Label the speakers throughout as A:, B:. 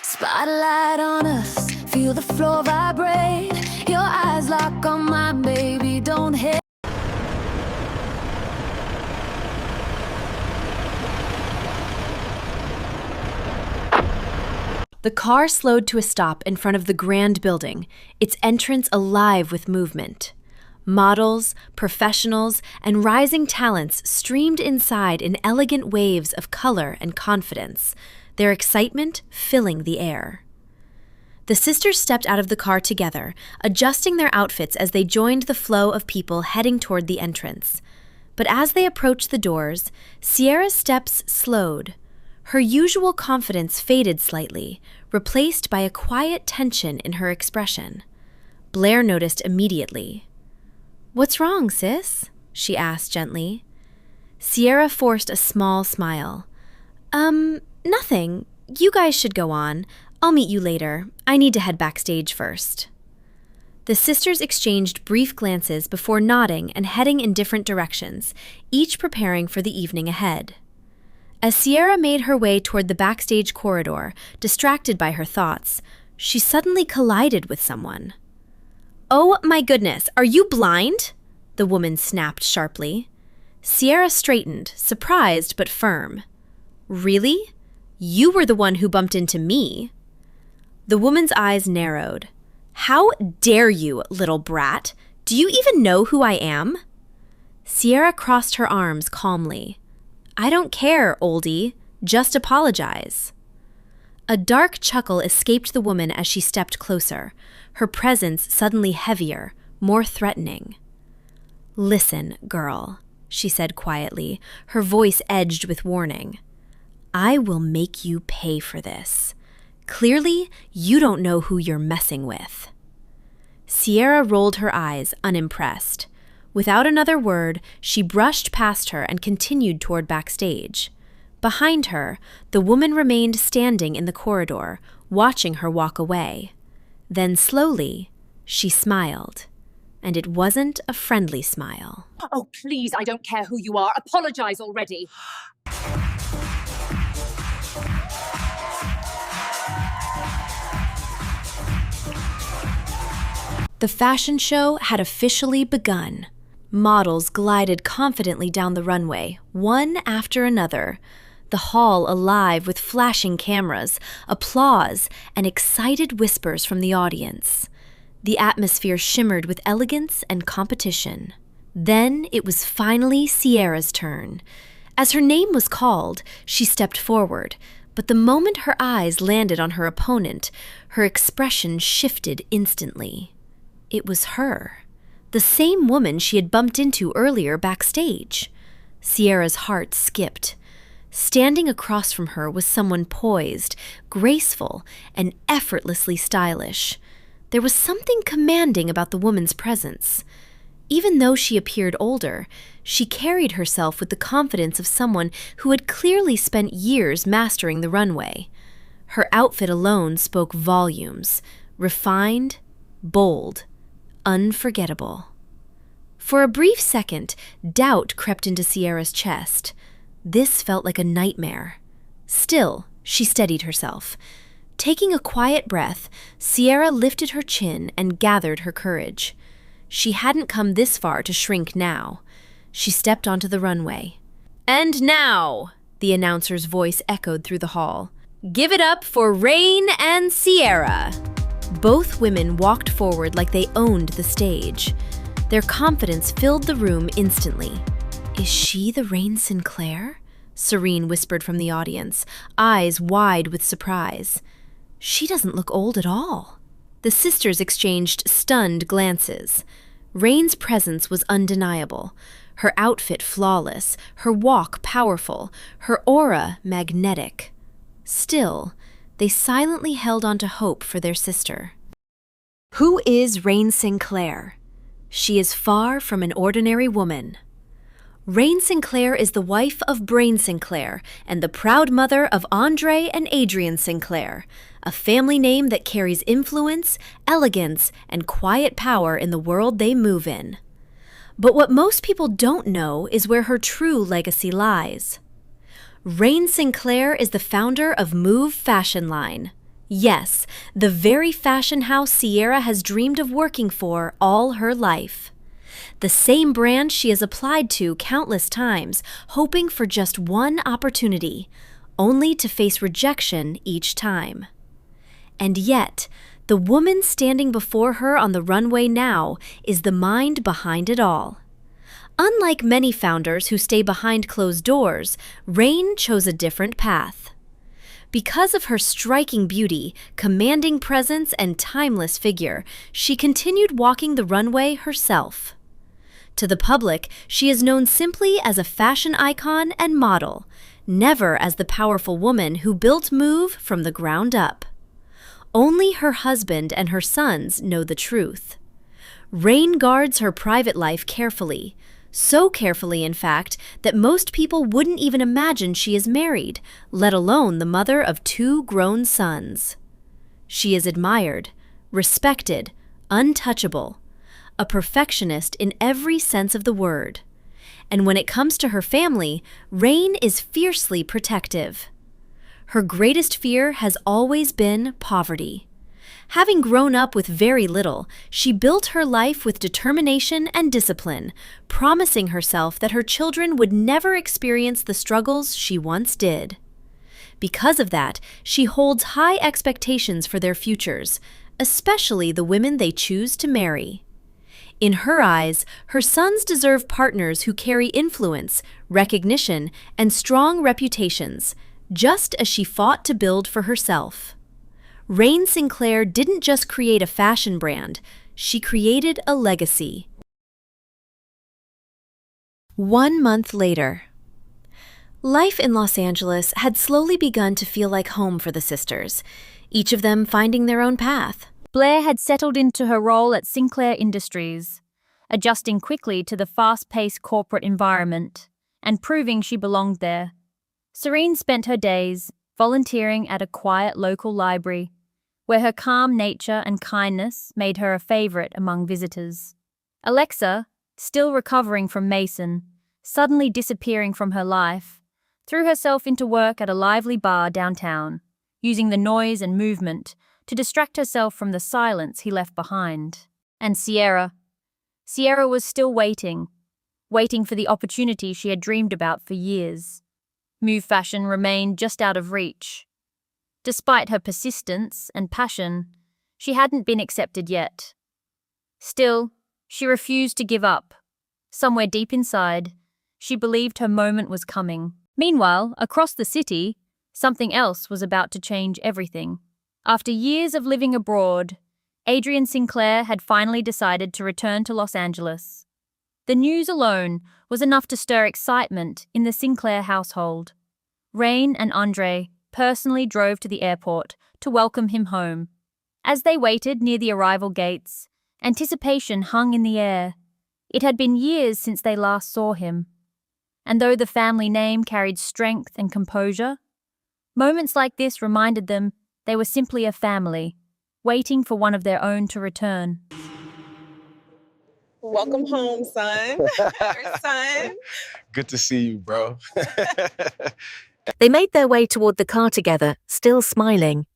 A: Spotlight on us, feel the floor vibrate. Your eyes lock on mine, baby, don't hit.
B: The car slowed to a stop in front of the grand building, its entrance alive with movement. Models, professionals, and rising talents streamed inside in elegant waves of color and confidence, their excitement filling the air. The sisters stepped out of the car together, adjusting their outfits as they joined the flow of people heading toward the entrance. But as they approached the doors, Sierra's steps slowed. Her usual confidence faded slightly, replaced by a quiet tension in her expression. Blair noticed immediately. "What's wrong, sis?" she asked gently. Sierra forced a small smile. Nothing. You guys should go on. I'll meet you later. I need to head backstage first." The sisters exchanged brief glances before nodding and heading in different directions, each preparing for the evening ahead. As Sierra made her way toward the backstage corridor, distracted by her thoughts, she suddenly collided with someone. "Oh my goodness, are you blind?" the woman snapped sharply. Sierra straightened, surprised but firm. "Really? You were the one who bumped into me." The woman's eyes narrowed. "How dare you, little brat? Do you even know who I am?" Sierra crossed her arms calmly. "I don't care, oldie. Just apologize." A dark chuckle escaped the woman as she stepped closer, her presence suddenly heavier, more threatening. "Listen, girl," she said quietly, her voice edged with warning. "I will make you pay for this. Clearly, you don't know who you're messing with." Sierra rolled her eyes, unimpressed. Without another word, she brushed past her and continued toward backstage. Behind her, the woman remained standing in the corridor, watching her walk away. Then slowly, she smiled. And it wasn't a friendly smile.
C: "Oh, please, I don't care who you are. Apologize already."
B: The fashion show had officially begun. Models glided confidently down the runway, one after another, the hall alive with flashing cameras, applause, and excited whispers from the audience. The atmosphere shimmered with elegance and competition. Then it was finally Sierra's turn. As her name was called, she stepped forward, but the moment her eyes landed on her opponent, her expression shifted instantly. It was her, the same woman she had bumped into earlier backstage. Sierra's heart skipped. Standing across from her was someone poised, graceful, and effortlessly stylish. There was something commanding about the woman's presence. Even though she appeared older, she carried herself with the confidence of someone who had clearly spent years mastering the runway. Her outfit alone spoke volumes, refined, bold, unforgettable. For a brief second, doubt crept into Sierra's chest. This felt like a nightmare. Still, she steadied herself. Taking a quiet breath, Sierra lifted her chin and gathered her courage. She hadn't come this far to shrink now. She stepped onto the runway. "And now," the announcer's voice echoed through the hall, "give it up for Serene and Sierra." Both women walked forward like they owned the stage. Their confidence filled the room instantly. "Is she the Serene Sinclair?" Serene whispered from the audience, eyes wide with surprise. "She doesn't look old at all." The sisters exchanged stunned glances. Rene's presence was undeniable, her outfit flawless, her walk powerful, her aura magnetic. Still, they silently held on to hope for their sister. Who is Serene Sinclair? She is far from an ordinary woman. Serene Sinclair is the wife of Brain Sinclair and the proud mother of Andre and Adrian Sinclair, a family name that carries influence, elegance, and quiet power in the world they move in. But what most people don't know is where her true legacy lies. Serene Sinclair is the founder of Move Fashion Line. Yes, the very fashion house Sierra has dreamed of working for all her life. The same brand she has applied to countless times, hoping for just one opportunity, only to face rejection each time. And yet, the woman standing before her on the runway now is the mind behind it all. Unlike many founders who stay behind closed doors, Rain chose a different path. Because of her striking beauty, commanding presence, and timeless figure, she continued walking the runway herself. To the public, she is known simply as a fashion icon and model, never as the powerful woman who built Move from the ground up. Only her husband and her sons know the truth. Rain guards her private life carefully, so carefully, in fact, that most people wouldn't even imagine she is married, let alone the mother of 2 grown sons. She is admired, respected, untouchable, a perfectionist in every sense of the word. And when it comes to her family, Rain is fiercely protective. Her greatest fear has always been poverty. Having grown up with very little, she built her life with determination and discipline, promising herself that her children would never experience the struggles she once did. Because of that, she holds high expectations for their futures, especially the women they choose to marry. In her eyes, her sons deserve partners who carry influence, recognition, and strong reputations, just as she fought to build for herself. Rain Sinclair didn't just create a fashion brand, she created a legacy. 1 month later. Life in Los Angeles had slowly begun to feel like home for the sisters, each of them finding their own path.
D: Blair had settled into her role at Sinclair Industries, adjusting quickly to the fast-paced corporate environment and proving she belonged there. Serene spent her days volunteering at a quiet local library, where her calm nature and kindness made her a favorite among visitors. Alexa, still recovering from Mason, suddenly disappearing from her life, threw herself into work at a lively bar downtown, using the noise and movement to distract herself from the silence he left behind. And Sierra was still waiting for the opportunity she had dreamed about for years. Move fashion remained just out of reach. Despite her persistence and passion, she hadn't been accepted yet. Still, she refused to give up. Somewhere deep inside, she believed her moment was coming. Meanwhile, across the city, something else was about to change everything. After years of living abroad, Adrian Sinclair had finally decided to return to Los Angeles. The news alone was enough to stir excitement in the Sinclair household. Rain and Andre personally drove to the airport to welcome him home. As they waited near the arrival gates, anticipation hung in the air. It had been years since they last saw him. And though the family name carried strength and composure, moments like this reminded them they were simply a family, waiting for one of their own to return.
E: Welcome home, son. Your son.
F: Good to see you, bro.
G: They made their way toward the car together, still smiling.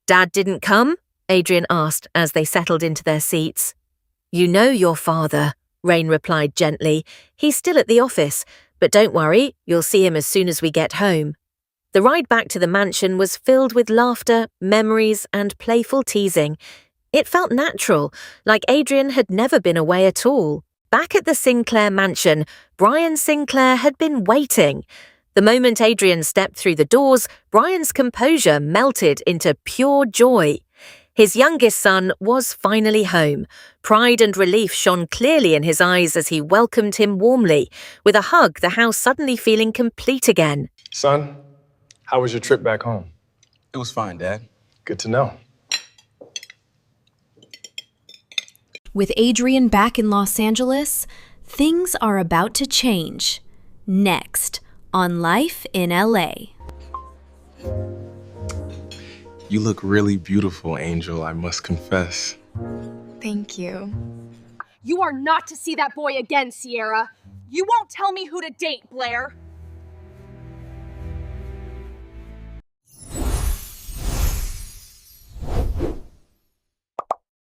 G: "Dad didn't come?" Adrian asked as they settled into their seats. "You know your father," Rain replied gently. "He's still at the office, but don't worry, you'll see him as soon as we get home." The ride back to the mansion was filled with laughter, memories, and playful teasing. It felt natural, like Adrian had never been away at all. Back at the Sinclair mansion, Brian Sinclair had been waiting. The moment Adrian stepped through the doors, Brian's composure melted into pure joy. His youngest son was finally home. Pride and relief shone clearly in his eyes as he welcomed him warmly. With a hug, the house suddenly feeling complete again.
F: Son, how was your trip back home?
H: It was fine, Dad.
F: Good to know.
B: With Adrian back in Los Angeles, things are about to change. Next, on Life in L.A.
F: You look really beautiful, Angel, I must confess.
I: Thank you.
C: You are not to see that boy again, Sierra. You won't tell me who to date, Blair.